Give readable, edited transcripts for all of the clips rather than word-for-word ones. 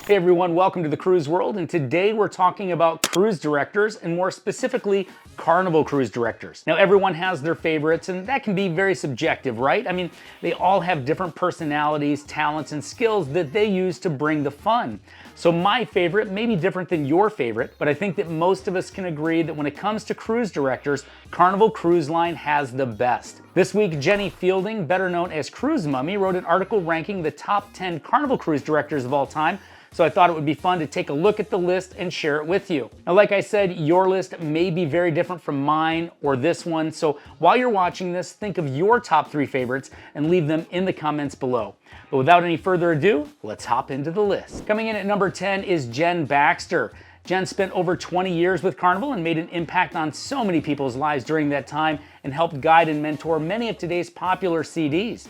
Hey everyone, welcome to the cruise world, and today we're talking about cruise directors, and more specifically, Carnival Cruise Directors. Now everyone has their favorites, and that can be very subjective, right? I mean, they all have different personalities, talents, and skills that they use to bring the fun. So my favorite may be different than your favorite, but I think that most of us can agree that when it comes to cruise directors, Carnival Cruise Line has the best. This week, Jenny Fielding, better known as Cruise Mummy, wrote an article ranking the top 10 Carnival Cruise Directors of all time, so I thought it would be fun to take a look at the list and share it with you. Now, like I said, your list may be very different from mine or this one, so while you're watching this, think of your top 3 favorites and leave them in the comments below. But without any further ado, let's hop into the list. Coming in at number 10 is Jen Baxter. Jen spent over 20 years with Carnival and made an impact on so many people's lives during that time and helped guide and mentor many of today's popular CDs.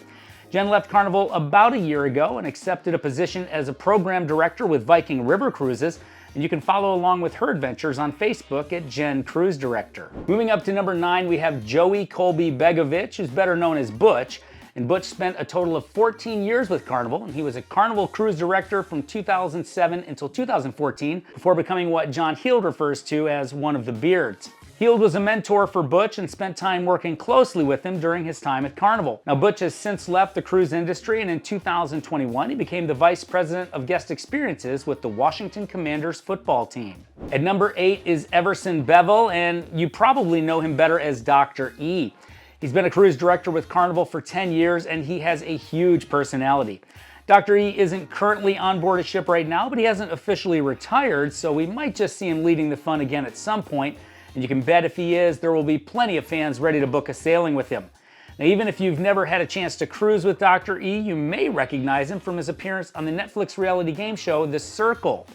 Jen left Carnival about a year ago and accepted a position as a program director with Viking River Cruises, and you can follow along with her adventures on Facebook at Jen Cruise Director. Moving up to number 9, we have Joey Colby Begovich, who's better known as Butch. And Butch spent a total of 14 years with Carnival, and he was a Carnival Cruise Director from 2007 until 2014, before becoming what John Heald refers to as one of the Beards. Heald was a mentor for Butch and spent time working closely with him during his time at Carnival. Now, Butch has since left the cruise industry, and in 2021, he became the Vice President of Guest Experiences with the Washington Commanders football team. At number 8 is Everson Bevel, and you probably know him better as Dr. E. He's been a cruise director with Carnival for 10 years, and he has a huge personality. Dr. E isn't currently on board a ship right now, but he hasn't officially retired, so we might just see him leading the fun again at some point. And you can bet if he is, there will be plenty of fans ready to book a sailing with him. Now, even if you've never had a chance to cruise with Dr. E, you may recognize him from his appearance on the Netflix reality game show, The Circle.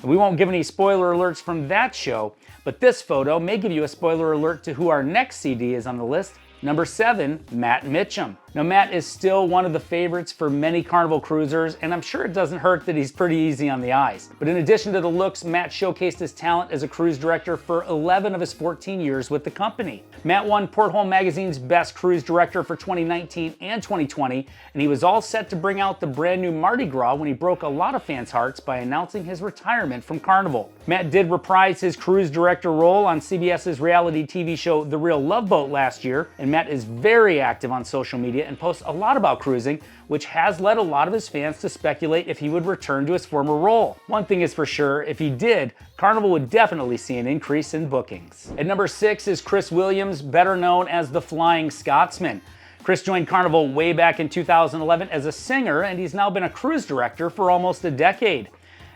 And we won't give any spoiler alerts from that show, but this photo may give you a spoiler alert to who our next CD is on the list. Number 7, Matt Mitcham. Now, Matt is still one of the favorites for many Carnival cruisers, and I'm sure it doesn't hurt that he's pretty easy on the eyes. But in addition to the looks, Matt showcased his talent as a cruise director for 11 of his 14 years with the company. Matt won Porthole Magazine's Best Cruise Director for 2019 and 2020, and he was all set to bring out the brand new Mardi Gras when he broke a lot of fans' hearts by announcing his retirement from Carnival. Matt did reprise his cruise director role on CBS's reality TV show The Real Love Boat last year, and Matt is very active on social media and posts a lot about cruising, which has led a lot of his fans to speculate if he would return to his former role. One thing is for sure, if he did, Carnival would definitely see an increase in bookings. At number 6 is Chris Williams, better known as the Flying Scotsman. Chris joined Carnival way back in 2011 as a singer, and he's now been a cruise director for almost a decade.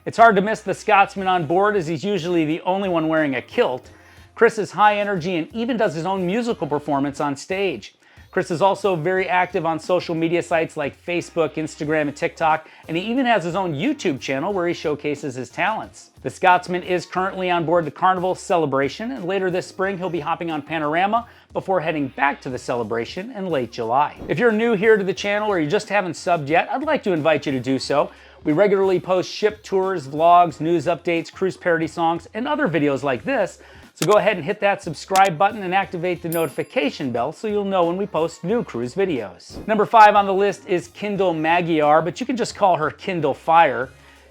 It's hard to miss the Scotsman on board, as he's usually the only one wearing a kilt. Chris is high energy and even does his own musical performance on stage. Chris is also very active on social media sites like Facebook, Instagram, and TikTok, and he even has his own YouTube channel where he showcases his talents. The Scotsman is currently on board the Carnival Celebration, and later this spring he'll be hopping on Panorama before heading back to the Celebration in late July. If you're new here to the channel or you just haven't subbed yet, I'd like to invite you to do so. We regularly post ship tours, vlogs, news updates, cruise parody songs, and other videos like this. So go ahead and hit that subscribe button and activate the notification bell so you'll know when we post new cruise videos. Number 5 on the list is Kendall Magyar, but you can just call her Kindle Fire.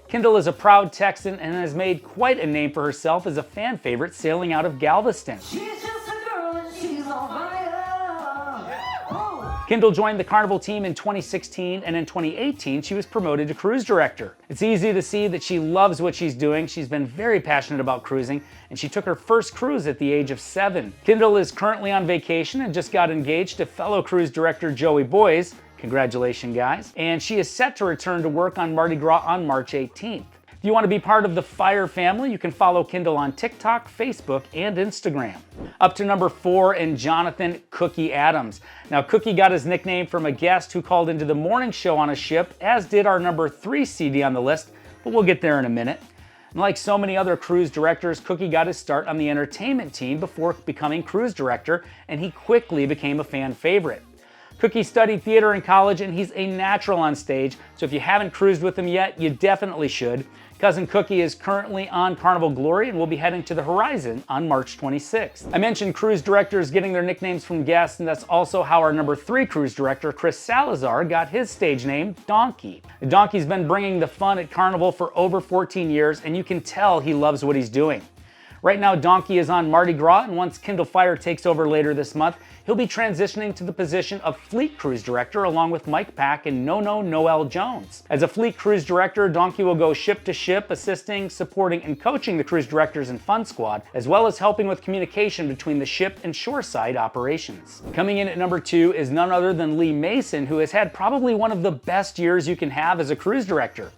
Kendall is a proud Texan and has made quite a name for herself as a fan favorite sailing out of Galveston. She's just a girl and she's on fire. Kendall joined the Carnival team in 2016, and in 2018 she was promoted to cruise director. It's easy to see that she loves what she's doing. She's been very passionate about cruising, and she took her first cruise at the age of 7. Kendall is currently on vacation and just got engaged to fellow cruise director Joey Boys. Congratulations, guys. And she is set to return to work on Mardi Gras on March 18th. If you want to be part of the Fire family, you can follow Kendall on TikTok, Facebook, and Instagram. Up to number 4 in Jonathan Cookie Adams. Now, Cookie got his nickname from a guest who called into the morning show on a ship, as did our number 3 CD on the list, but we'll get there in a minute. And like so many other cruise directors, Cookie got his start on the entertainment team before becoming cruise director, and he quickly became a fan favorite. Cookie studied theater in college and he's a natural on stage, so if you haven't cruised with him yet, you definitely should. Cousin Cookie is currently on Carnival Glory and will be heading to the Horizon on March 26th. I mentioned cruise directors getting their nicknames from guests, and that's also how our number 3 cruise director, Chris Salazar, got his stage name, Donkey. Donkey's been bringing the fun at Carnival for over 14 years, and you can tell he loves what he's doing. Right now, Donkey is on Mardi Gras, and once Kindle Fire takes over later this month, he'll be transitioning to the position of Fleet Cruise Director along with Mike Pack and Noel Jones. As a Fleet Cruise Director, Donkey will go ship to ship, assisting, supporting, and coaching the cruise directors and fun squad, as well as helping with communication between the ship and shoreside operations. Coming in at number 2 is none other than Lee Mason, who has had probably one of the best years you can have as a cruise director.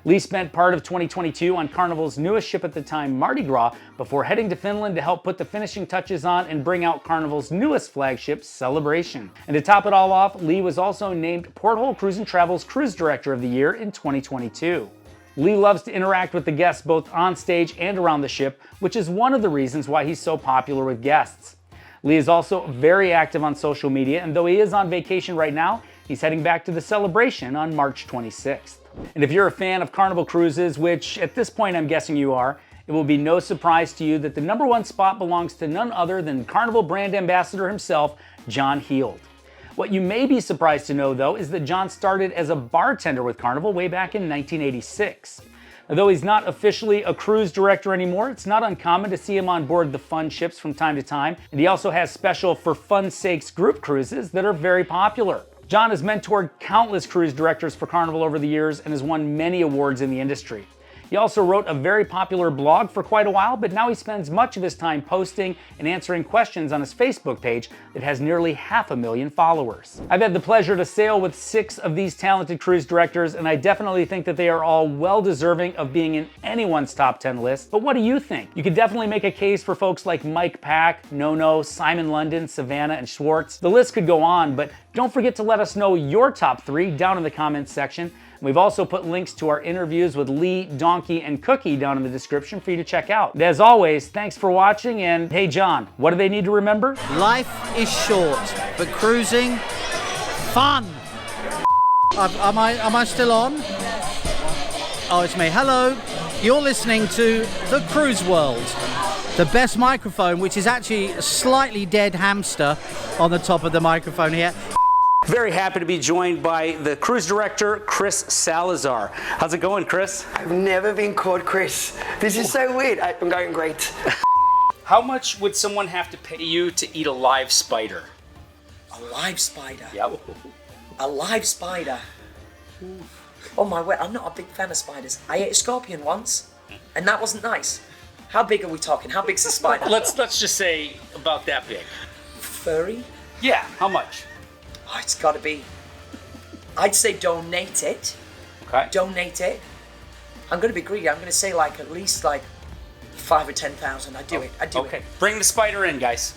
Lee spent part of 2022 on Carnival's newest ship at the time, Mardi Gras, before heading to Finland to help put the finishing touches on and bring out Carnival's newest flagship, Celebration. And to top it all off, Lee was also named Porthole Cruise & Travel's Cruise Director of the Year in 2022. Lee loves to interact with the guests both on stage and around the ship, which is one of the reasons why he's so popular with guests. Lee is also very active on social media, and though he is on vacation right now, he's heading back to the Celebration on March 26th. And if you're a fan of Carnival Cruises, which at this point I'm guessing you are, it will be no surprise to you that the number 1 spot belongs to none other than Carnival brand ambassador himself, John Heald. What you may be surprised to know, though, is that John started as a bartender with Carnival way back in 1986. Although he's not officially a cruise director anymore, it's not uncommon to see him on board the fun ships from time to time, and he also has special for fun's sakes group cruises that are very popular. John has mentored countless cruise directors for Carnival over the years and has won many awards in the industry. He also wrote a very popular blog for quite a while, but now he spends much of his time posting and answering questions on his Facebook page that has nearly 500,000 followers. I've had the pleasure to sail with 6 of these talented cruise directors, and I definitely think that they are all well deserving of being in anyone's top 10 list. But what do you think? You could definitely make a case for folks like Mike Pack, Nono, Simon London, Savannah, and Schwartz. The list could go on, but don't forget to let us know your top 3 down in the comments section. We've also put links to our interviews with Lee, Donkey, and Cookie down in the description for you to check out. And as always, thanks for watching, and hey John, what do they need to remember? Life is short, but cruising, fun! Am I still on? Oh, it's me. Hello, you're listening to The Cruise World. The best microphone, which is actually a slightly dead hamster on the top of the microphone here. Very happy to be joined by the cruise director, Chris Salazar. How's it going, Chris? I've never been called Chris. This is so weird. I'm going great. How much would someone have to pay you to eat a live spider? A live spider? Yep. A live spider? Oh my word, I'm not a big fan of spiders. I ate a scorpion once, and that wasn't nice. How big are we talking? How big's the spider? Let's just say about that big. Furry? Yeah, how much? Oh, it's gotta be... I'd say donate it. Okay. Donate it. I'm gonna be greedy. I'm gonna say like at least like 5 or 10,000. I'd do it. I'd do it. Okay. Bring the spider in, guys.